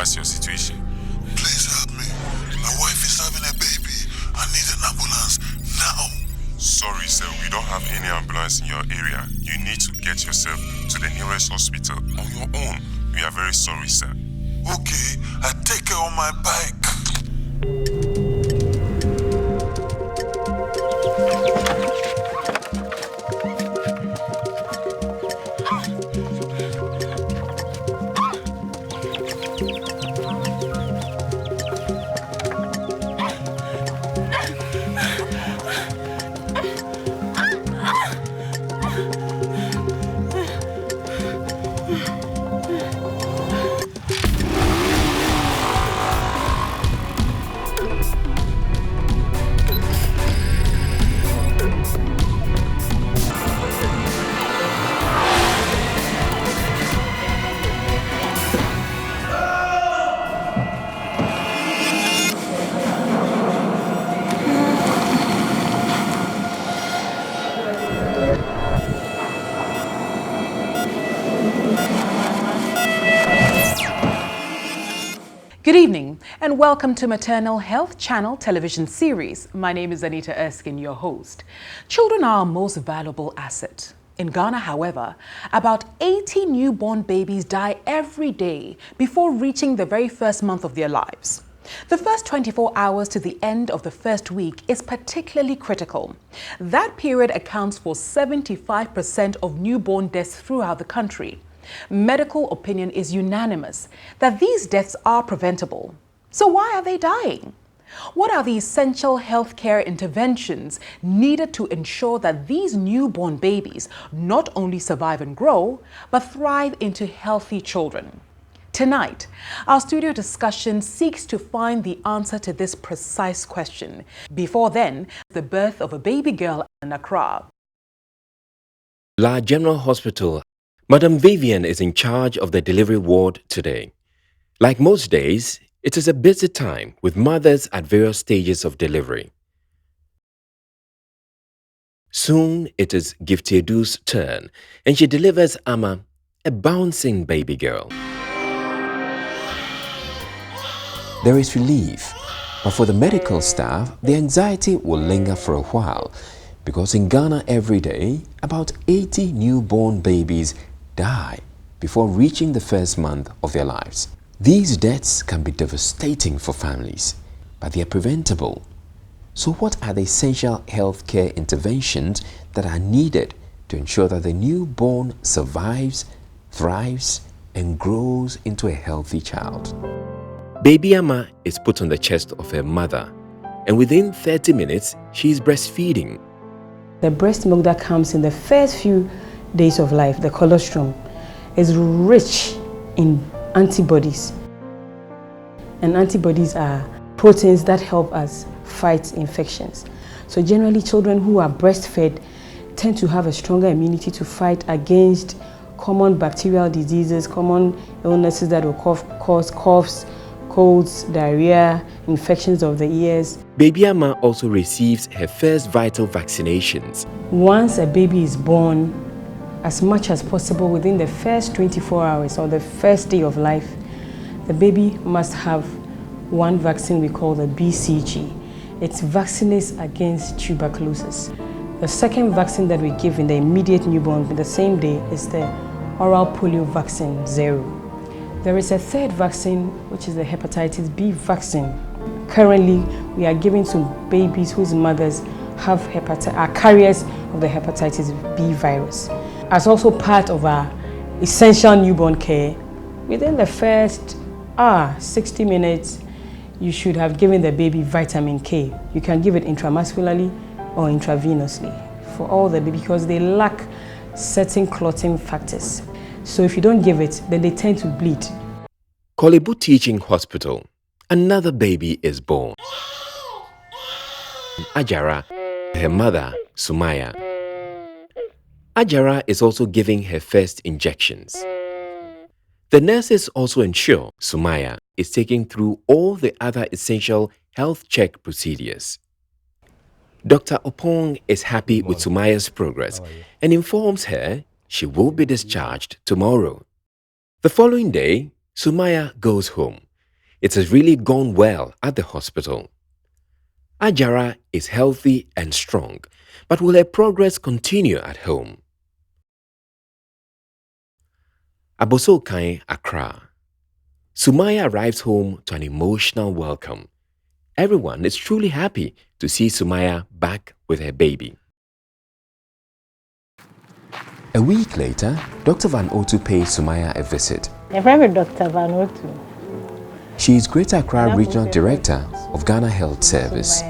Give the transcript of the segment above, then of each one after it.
What's your situation? Please help me. My wife is having a baby. I need an ambulance now. Sorry, sir, we don't have any ambulance in your area. You need to get yourself to the nearest hospital on your own. We are very sorry, sir. Okay, I take her on my bike. Good evening and welcome to Maternal Health Channel television series. My name is Anita Erskine, your host. Children are our most valuable asset. In Ghana, however, about 80 newborn babies die every day before reaching the very first month of their lives. The first 24 hours to the end of the first week is particularly critical. That period accounts for 75% of newborn deaths throughout the country. Medical opinion is unanimous that these deaths are preventable. So why are they dying? What are the essential healthcare interventions needed to ensure that these newborn babies not only survive and grow, but thrive into healthy children? Tonight, our studio discussion seeks to find the answer to this precise question. Before then, the birth of a baby girl in Accra. La General Hospital. Madam Vivian is in charge of the delivery ward today. Like most days, it is a busy time with mothers at various stages of delivery. Soon it is Giftiedu's turn, and she delivers Amma, a bouncing baby girl. There is relief, but for the medical staff, the anxiety will linger for a while, because in Ghana every day, about 80 newborn babies die before reaching the first month of their lives. These deaths can be devastating for families, but they are preventable. So what are the essential healthcare interventions that are needed to ensure that the newborn survives, thrives, and grows into a healthy child? Baby Amma is put on the chest of her mother, and within 30 minutes, she is breastfeeding. The breast milk that comes in the first few days of life, the colostrum, is rich in antibodies. And antibodies are proteins that help us fight infections. So generally, children who are breastfed tend to have a stronger immunity to fight against common bacterial diseases, common illnesses that will cause coughs, colds, diarrhea, infections of the ears. Baby Amma also receives her first vital vaccinations. Once a baby is born, as much as possible within the first 24 hours or the first day of life, the baby must have one vaccine we call the BCG. It vaccinates against tuberculosis. The second vaccine that we give in the immediate newborn the same day is the oral polio vaccine 0. There is a third vaccine, which is the hepatitis B vaccine. Currently, we are giving to babies whose mothers are carriers of the hepatitis B virus. As also part of our essential newborn care, within the first 60 minutes, you should have given the baby vitamin K. You can give it intramuscularly or intravenously for all the baby because they lack certain clotting factors. So if you don't give it, then they tend to bleed. Korle Bu Teaching Hospital. Another baby is born. Ajara, her mother, Sumaya. Ajara is also giving her first injections. The nurses also ensure Sumaya is taken through all the other essential health check procedures. Dr. Opong is happy with Sumaya's progress and informs her she will be discharged tomorrow. The following day, Sumaya goes home, it has really gone well at the hospital. Ajara is healthy and strong, but will her progress continue at home? Abosokai, Accra. Sumaya arrives home to an emotional welcome. Everyone is truly happy to see Sumaya back with her baby. A week later, Dr. Van Otu pays Sumaya a visit. My friend Dr. Van Otu. She is Greater Accra Regional Director of Ghana Health Service.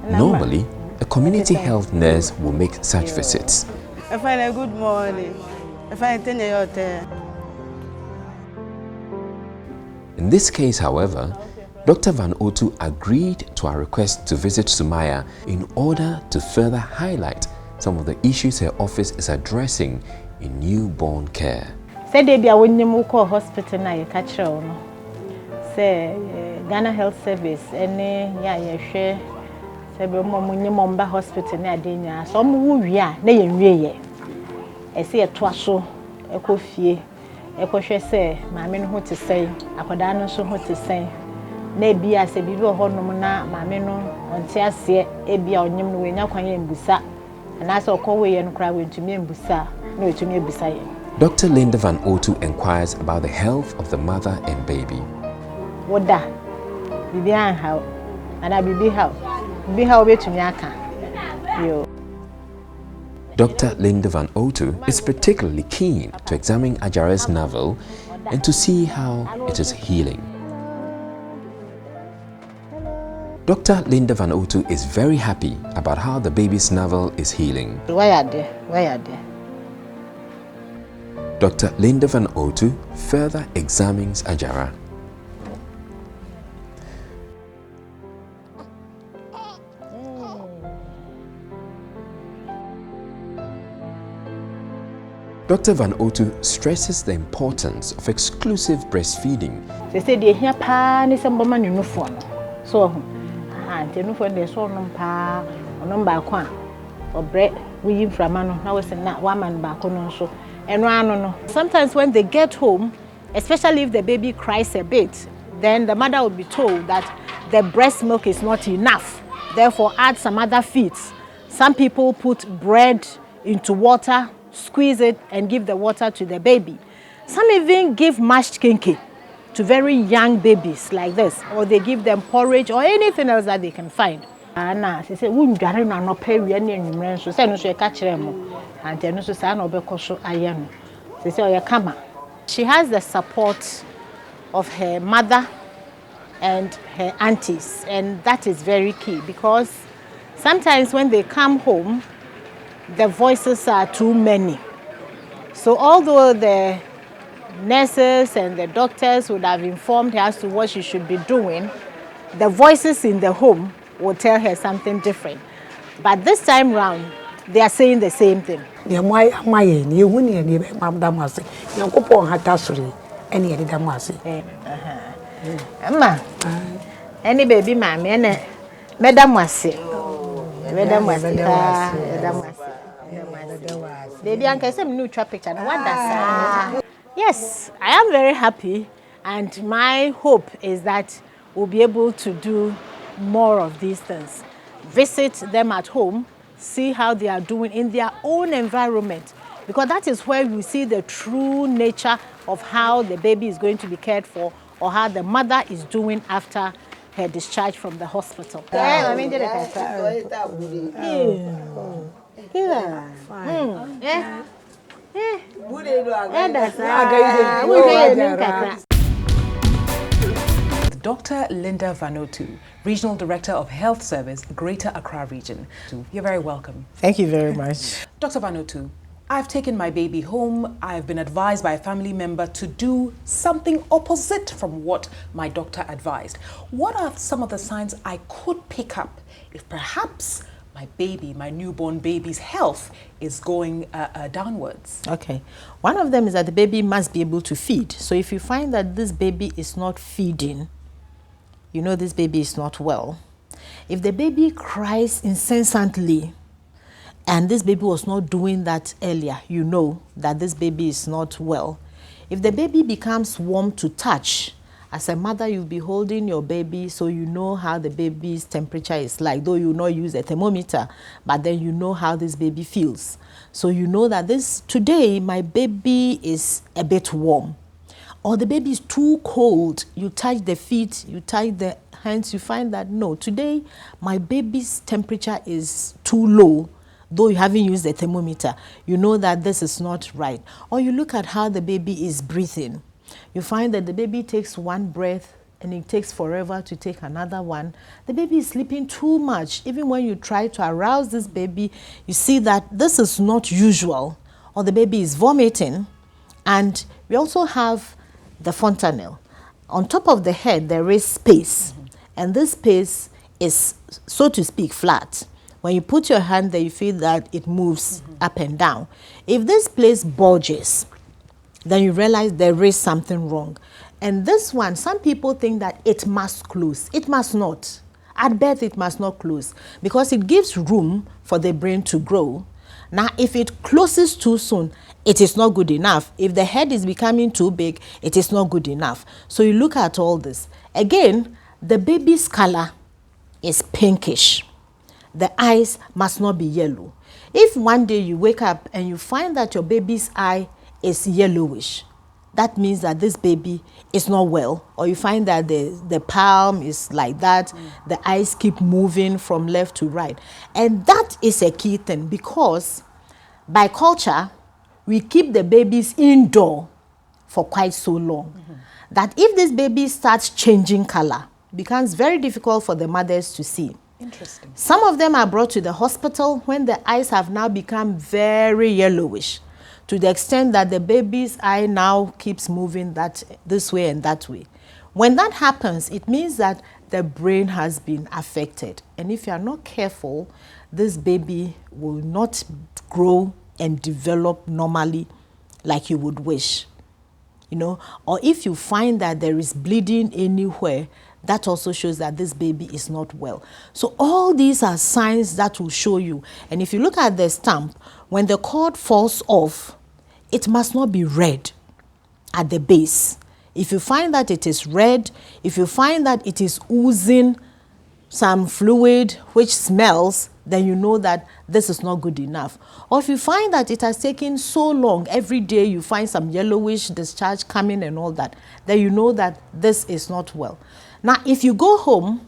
Normally, a community health nurse will make such visits. I find a good morning. I find 10 hotel. In this case, however, Dr. Van Otu agreed to our request to visit Sumaya in order to further highlight some of the issues her office is addressing in newborn care. Said they be a when you call hospital na you catch her. Say Ghana Health Service any ya share. Say be mumba hospital na adenya. So mu wia na ye nwie. E say etoaso ekofie. Ekwohwe say maame no ho te sei, akoda no so ho te sei. Na bia se bibi ohonom na maame no onte ase e bia onyem no wenya kwan ye mbusa. Na so kowe ye no kra wentumi mbusa na wetumi ebusa ye. Dr. Linda Van Otu inquires about the health of the mother and baby. Woda bibi an how ana bibi how betumi aka yo. Dr. Linda Van Otu is particularly keen to examine Ajara's navel and to see how it is healing. Dr. Linda Van Otu is very happy about how the baby's navel is healing. Why are there? Dr. Linda Van Otu further examines Ajara. Dr. Van Otu stresses the importance of exclusive breastfeeding. They say they hear pa ni samboma ni nufo no. So auntie nufo dey so no pa ono ba kwa obre we frama no na we say na one man ba ko no so eno ano no. Sometimes when they get home, especially if the baby cries a bit, then the mother will be told that the breast milk is not enough. Therefore add some other feeds. Some people put bread into water, squeeze it and give the water to the baby. Some even give mashed kinky to very young babies like this, or they give them porridge or anything else that they can find. Anna, she said, "We don't know no pay we any number." So say no so catch them, and then so say no be koso ayano. She say oya kama. She has the support of her mother and her aunties, and that is very key because sometimes when they come home, the voices are too many. So although the nurses and the doctors would have informed her as to what she should be doing, the voices in the home will tell her something different. But this time round, they are saying the same thing. Emma, any baby mammy, Madam Wasi. Madam Wasi. Baby, Uncle, some new picture. What does yes, I am very happy, and my hope is that we'll be able to do more of these things. Visit them at home, see how they are doing in their own environment, because that is where you see the true nature of how the baby is going to be cared for or how the mother is doing after her discharge from the hospital. Dr. Linda Van Otu, Regional Director of Health Service, Greater Accra Region. You're very welcome. Thank you very much. Dr. Van Otu, I've taken my baby home. I've been advised by a family member to do something opposite from what my doctor advised. What are some of the signs I could pick up if perhaps my baby, my newborn baby's health is going downwards? Okay. One of them is that the baby must be able to feed. So if you find that this baby is not feeding, you know this baby is not well. If the baby cries incessantly, and this baby was not doing that earlier, you know that this baby is not well. If the baby becomes warm to touch As a mother, you'll be holding your baby, so you know how the baby's temperature is like, though you will not use a thermometer, but then you know how this baby feels. So you know that today my baby is a bit warm, or the baby is too cold. You touch the feet, you touch the hands, you find that no, today my baby's temperature is too low, though you haven't used the thermometer. You know that this is not right. Or you look at how the baby is breathing. You find that the baby takes one breath and it takes forever to take another one. The baby is sleeping too much. Even when you try to arouse this baby, you see that this is not usual, or the baby is vomiting. And we also have the fontanelle. On top of the head, there is space, and this space is, so to speak, flat. When you put your hand there, you feel that it moves up and down. If this place bulges, then you realize there is something wrong. And this one, some people think that it must close. It must not. At birth, it must not close, because it gives room for the brain to grow. Now, if it closes too soon, it is not good enough. If the head is becoming too big, it is not good enough. So you look at all this. Again, the baby's color is pinkish. The eyes must not be yellow. If one day you wake up and you find that your baby's eye is yellowish, that means that this baby is not well. Or you find that the palm is like that, the eyes keep moving from left to right. And that is a key thing, because by culture, we keep the babies indoor for quite so long, that if this baby starts changing color, it becomes very difficult for the mothers to see. Interesting. Some of them are brought to the hospital when the eyes have now become very yellowish, to the extent that the baby's eye now keeps moving this way and that way. When that happens, it means that the brain has been affected. And if you are not careful, this baby will not grow and develop normally like you would wish. You know, or if you find that there is bleeding anywhere, that also shows that this baby is not well. So all these are signs that will show you. And if you look at the stump, when the cord falls off, it must not be red at the base. If you find that it is red, if you find that it is oozing some fluid which smells, then you know that this is not good enough. Or if you find that it has taken so long, every day you find some yellowish discharge coming and all that, then you know that this is not well. Now, if you go home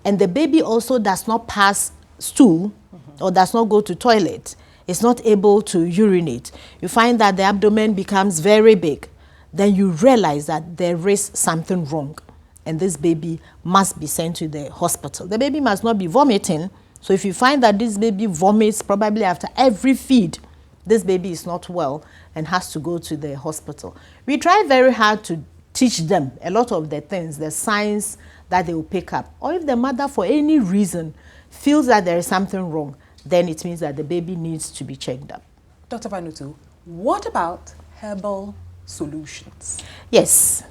and the baby also does not pass stool or does not go to toilet, is not able to urinate, you find that the abdomen becomes very big, then you realize that there is something wrong, and this baby must be sent to the hospital. The baby must not be vomiting. So if you find that this baby vomits probably after every feed, this baby is not well and has to go to the hospital. We try very hard to teach them a lot of the things, the signs that they will pick up. Or if the mother, for any reason, feels that there is something wrong, then it means that the baby needs to be checked up. Dr. Vanutu, what about herbal solutions? Yes.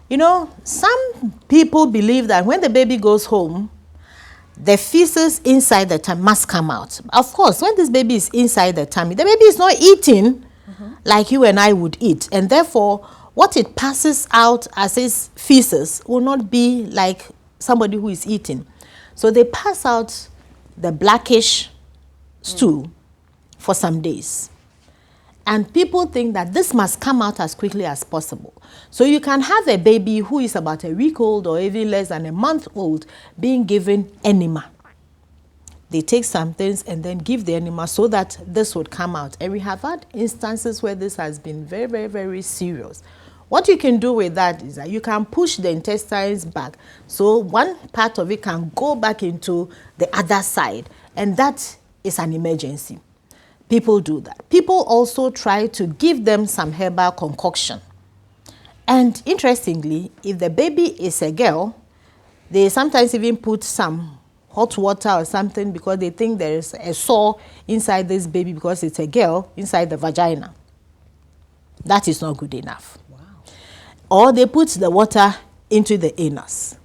You know, some people believe that when the baby goes home, the feces inside the tummy must come out. Of course, when this baby is inside the tummy, the baby is not eating like you and I would eat. And therefore, what it passes out as his feces will not be like somebody who is eating. So they pass out the blackish stool for some days. And people think that this must come out as quickly as possible. So you can have a baby who is about a week old or even less than a month old being given enema. They take some things and then give the enema so that this would come out. And we have had instances where this has been very, very, very serious. What you can do with that is that you can push the intestines back. So one part of it can go back into the other side. And that is an emergency. People do that. People also try to give them some herbal concoction. And interestingly, if the baby is a girl, they sometimes even put some hot water or something because they think there is a sore inside this baby because it's a girl inside the vagina. That is not good enough. Wow. Or they put the water into the anus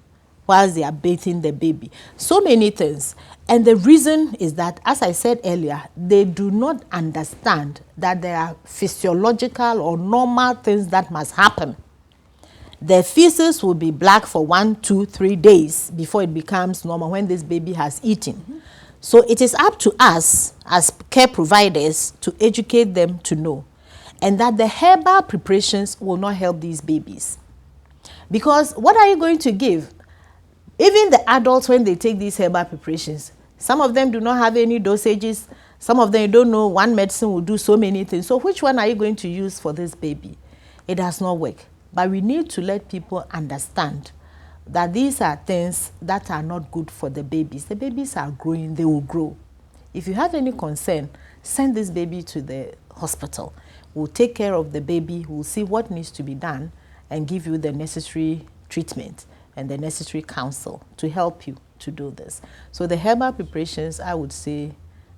whilst they are bathing the baby. So many things. And the reason is that, as I said earlier, they do not understand that there are physiological or normal things that must happen. The feces will be black for 1, 2, 3 days before it becomes normal when this baby has eaten. So it is up to us as care providers to educate them to know, and that the herbal preparations will not help these babies. Because what are you going to give? Even the adults, when they take these herbal preparations, some of them do not have any dosages. Some of them, you don't know one medicine will do so many things. So which one are you going to use for this baby? It does not work. But we need to let people understand that these are things that are not good for the babies. The babies are growing, they will grow. If you have any concern, send this baby to the hospital. We'll take care of the baby, we'll see what needs to be done and give you the necessary treatment and the necessary counsel to help you to do this. So the herbal preparations, I would say,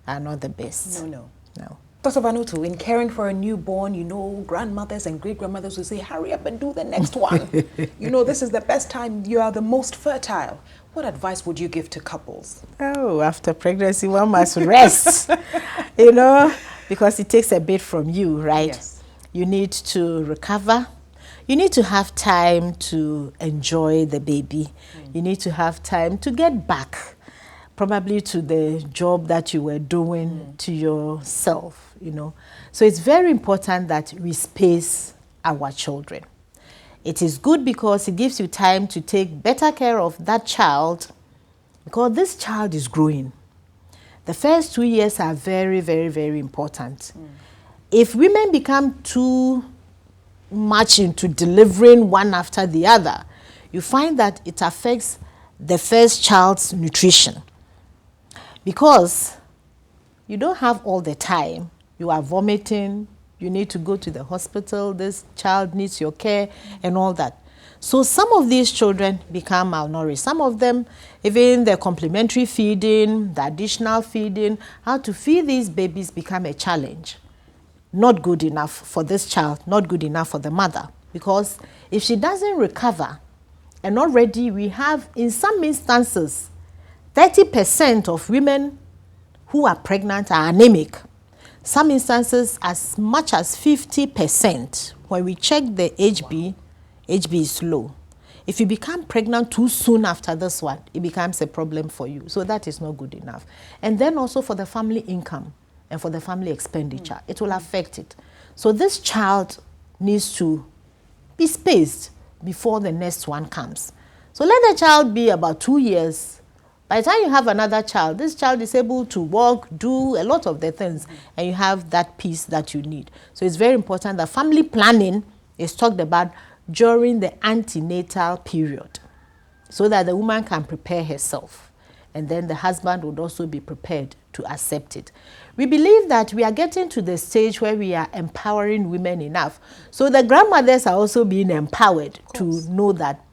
are not the best. No. No. Dr. Vanutu, in caring for a newborn, grandmothers and great-grandmothers will say, hurry up and do the next one. This is the best time, you are the most fertile. What advice would you give to couples? Oh, after pregnancy, one must rest, because it takes a bit from you, right? Yes. You need to recover. You need to have time to enjoy the baby. You need to have time to get back, probably to the job that you were doing, to yourself, So it's very important that we space our children. It is good because it gives you time to take better care of that child, because this child is growing. The first 2 years are very, very, very important. If women become too much into delivering one after the other, you find that it affects the first child's nutrition, because you don't have all the time. You are vomiting, you need to go to the hospital, this child needs your care and all that. So some of these children become malnourished. Some of them, even the complementary feeding, the additional feeding, how to feed these babies become a challenge. Not good enough for this child, not good enough for the mother. Because if she doesn't recover, and already we have, in some instances, 30% of women who are pregnant are anemic. Some instances as much as 50%. When we check the HB, HB is low. If you become pregnant too soon after this one, it becomes a problem for you. So that is not good enough. And then also for the family income and for the family expenditure, it will affect it. So this child needs to be spaced before the next one comes. So let the child be about 2 years. By the time you have another child, this child is able to walk, do a lot of the things, and you have that peace that you need. So it's very important that family planning is talked about during the antenatal period, so that the woman can prepare herself, and then the husband would also be prepared to accept it. We believe that we are getting to the stage where we are empowering women enough, so the grandmothers are also being empowered to know that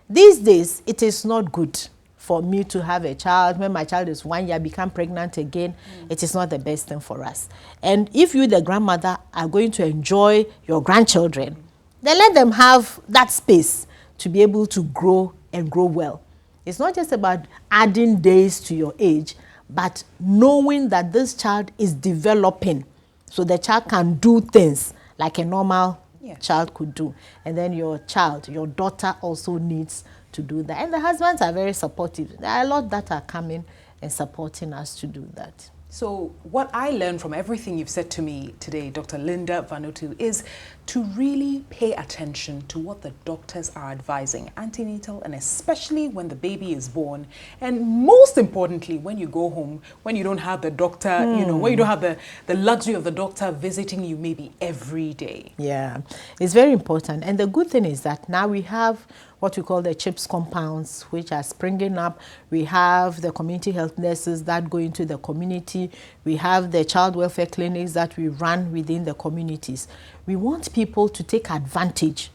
these days it is not good for me to have a child. When my child is 1 year, become pregnant again, it is not the best thing for us. And if you, the grandmother, are going to enjoy your grandchildren, then let them have that space to be able to grow and grow well. It's not just about adding days to your age, but knowing that this child is developing, so the child can do things like a normal child could do. And then your child, your daughter, also needs to do that. And the husbands are very supportive. There are a lot that are coming and supporting us to do that. So what I learned from everything you've said to me today, Dr. Linda Vanutu, is to really pay attention to what the doctors are advising, antenatal, and especially when the baby is born. And most importantly, when you go home, when you don't have the doctor, when you don't have the luxury of the doctor visiting you maybe every day. Yeah, it's very important. And the good thing is that now we have what we call the CHIPS compounds, which are springing up. We have the community health nurses that go into the community. We have the child welfare clinics that we run within the communities. We want people to take advantage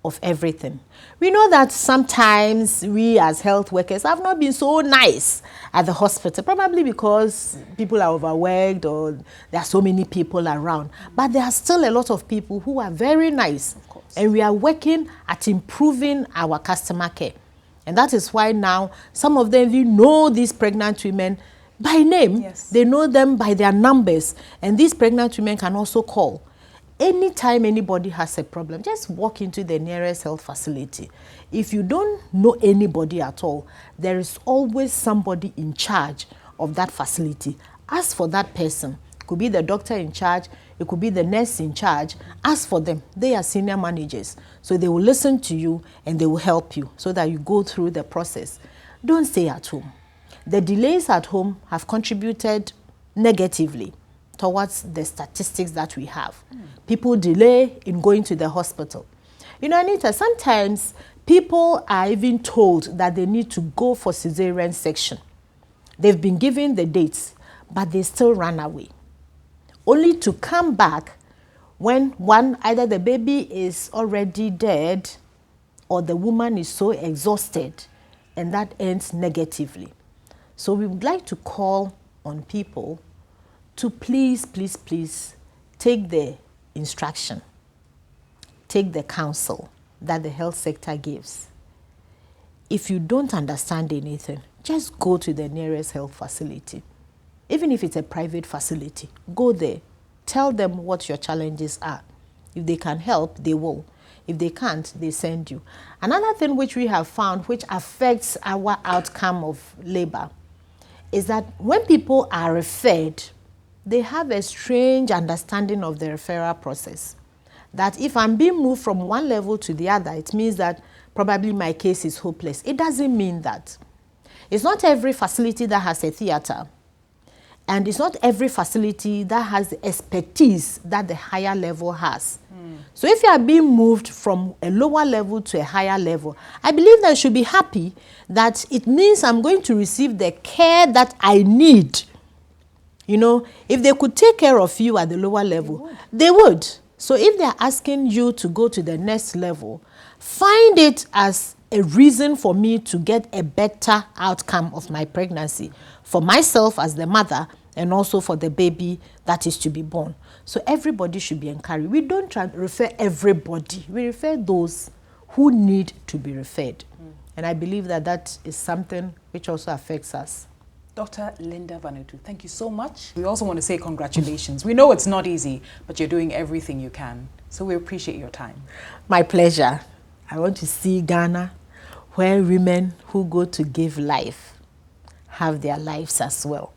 of everything. We know that sometimes we as health workers have not been so nice at the hospital, probably because people are overworked or there are so many people around. But there are still a lot of people who are very nice. And we are working at improving our customer care. And that is why now some of them, you know these pregnant women by name. Yes. They know them by their numbers. And these pregnant women can also call. anytime anybody has a problem, just walk into the nearest health facility. If you don't know anybody at all, there is always somebody in charge of that facility. Ask for that person. It could be the doctor in charge, it could be the nurse in charge. Ask for them. They are senior managers. So they will listen to you and they will help you so that you go through the process. Don't stay at home. The delays at home have contributed negatively towards the statistics that we have. People delay in going to the hospital. You know, Anita, sometimes people are even told that they need to go for cesarean section. They've been given the dates, but they still run away, only to come back when either the baby is already dead or the woman is so exhausted, and that ends negatively. So we would like to call on people to please, please, please take the instruction, take the counsel that the health sector gives. If you don't understand anything, just go to the nearest health facility. Even if it's a private facility, go there. Tell them what your challenges are. If they can help, they will. If they can't, they send you. Another thing which we have found which affects our outcome of labor is that when people are referred, they have a strange understanding of the referral process. That if I'm being moved from one level to the other, it means that probably my case is hopeless. It doesn't mean that. It's not every facility that has a theater. And it's not every facility that has the expertise that the higher level has. So if you are being moved from a lower level to a higher level, I believe that you should be happy that it means I'm going to receive the care that I need. You know, if they could take care of you at the lower level, they would. So if they're asking you to go to the next level, find it as a reason for me to get a better outcome of my pregnancy, for myself as the mother and also for the baby that is to be born. So everybody should be encouraged. We don't try to refer everybody. We refer those who need to be referred. And I believe that that is something which also affects us. Dr. Linda Vanutu, thank you so much. We also want to say congratulations. We know it's not easy, but you're doing everything you can. So we appreciate your time. My pleasure. I want to see Ghana where women who go to give life have their lives as well.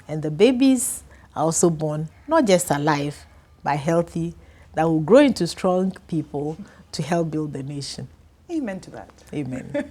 And the babies are also born, not just alive, but healthy, that will grow into strong people to help build the nation. Amen to that. Amen.